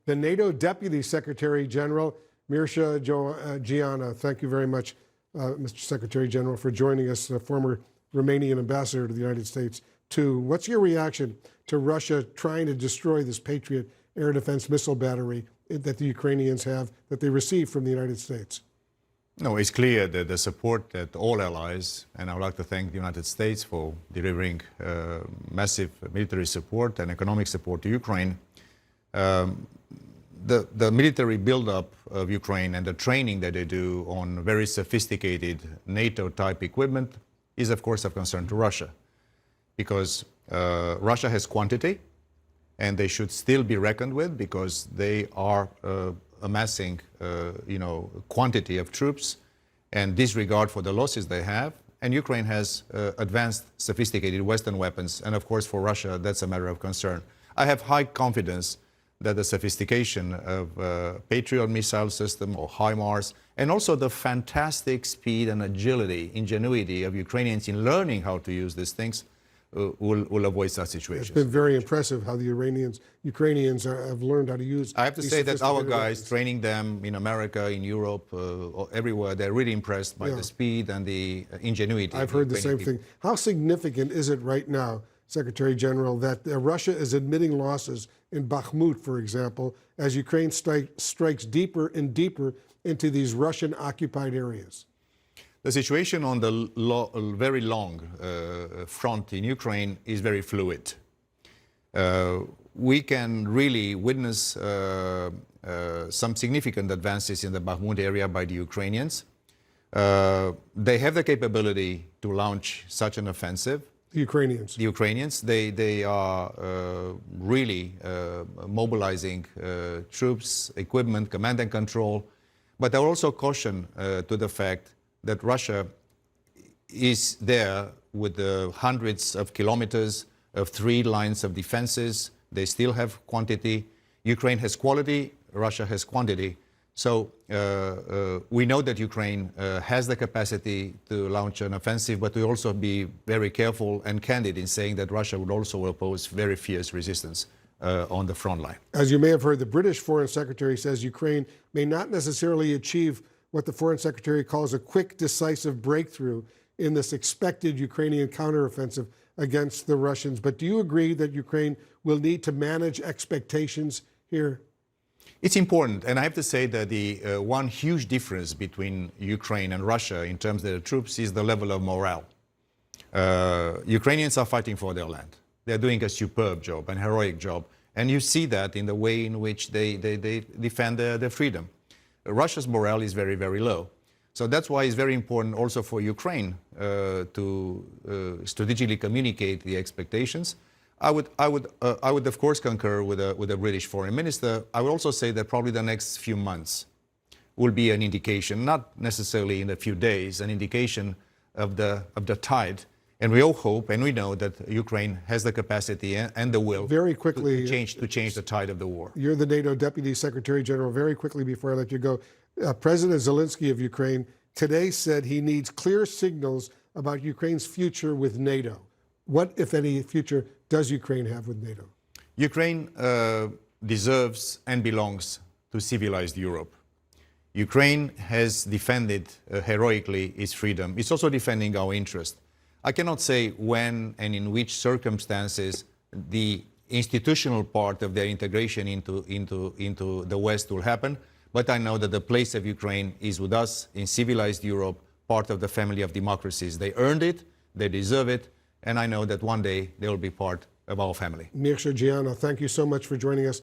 the NATO Deputy Secretary General, Mircea Geana. Thank you very much, Mr. Secretary General, for joining us, former Romanian ambassador to the United States, too. What's your reaction to Russia trying to destroy this Patriot air defense missile battery that the Ukrainians have, that they received from the United States? No, it's clear that the support that all allies, and I would like to thank the United States for delivering massive military support and economic support to Ukraine. The military buildup of Ukraine and the training that they do on very sophisticated NATO-type equipment is, of course, of concern to Russia, because Russia has quantity, and they should still be reckoned with, because they are amassing, quantity of troops and disregard for the losses they have. And Ukraine has advanced, sophisticated Western weapons, and of course, for Russia, that's a matter of concern. I have high confidence that the sophistication of Patriot missile system or HIMARS, and also the fantastic speed and agility, ingenuity of Ukrainians in learning how to use these things will avoid such situations. It's been very impressive how the Ukrainians have learned how to use. I have to say that our guys training them in America, in Europe, everywhere, they're really impressed by the speed and the ingenuity. I've heard the same thing. How significant is it right now, Secretary General, that Russia is admitting losses in Bakhmut, for example, as Ukraine strikes deeper and deeper into these Russian-occupied areas? The situation on the very long front in Ukraine is very fluid. We can really witness some significant advances in the Bakhmut area by the Ukrainians. They have the capability to launch such an offensive. The Ukrainians. The Ukrainians. They are really mobilizing troops, equipment, command and control. But I also caution to the fact that Russia is there with hundreds of kilometers of 3 lines of defenses. They still have quantity. Ukraine has quality, Russia has quantity. So we know that Ukraine has the capacity to launch an offensive, but we also be very careful and candid in saying that Russia would also oppose very fierce resistance on the front line. As you may have heard, the British Foreign Secretary says Ukraine may not necessarily achieve what the Foreign Secretary calls a quick, decisive breakthrough in this expected Ukrainian counteroffensive against the Russians. But do you agree that Ukraine will need to manage expectations here? It's important, and I have to say that the one huge difference between Ukraine and Russia in terms of the troops is the level of morale. Ukrainians are fighting for their land. They're doing a superb job, an heroic job, and you see that in the way in which they defend their freedom. Russia's morale is very, very low. So that's why it's very important also for Ukraine to strategically communicate the expectations. I would of course concur with the British Foreign Minister. I would also say that probably the next few months will be an indication, not necessarily in a few days, an indication of the tide. And we all hope and we know that Ukraine has the capacity and the will very quickly to change the tide of the war. You're the NATO Deputy Secretary General. Very quickly before I let you go, President Zelensky of Ukraine today said he needs clear signals about Ukraine's future with NATO. What, if any, future does Ukraine have with NATO? Ukraine deserves and belongs to civilized Europe. Ukraine has defended heroically its freedom. It's also defending our interest. I cannot say when and in which circumstances the institutional part of their integration into the West will happen, but I know that the place of Ukraine is with us in civilized Europe, part of the family of democracies. They earned it, they deserve it, and I know that one day they will be part of our family. Mircea Geana, thank you so much for joining us.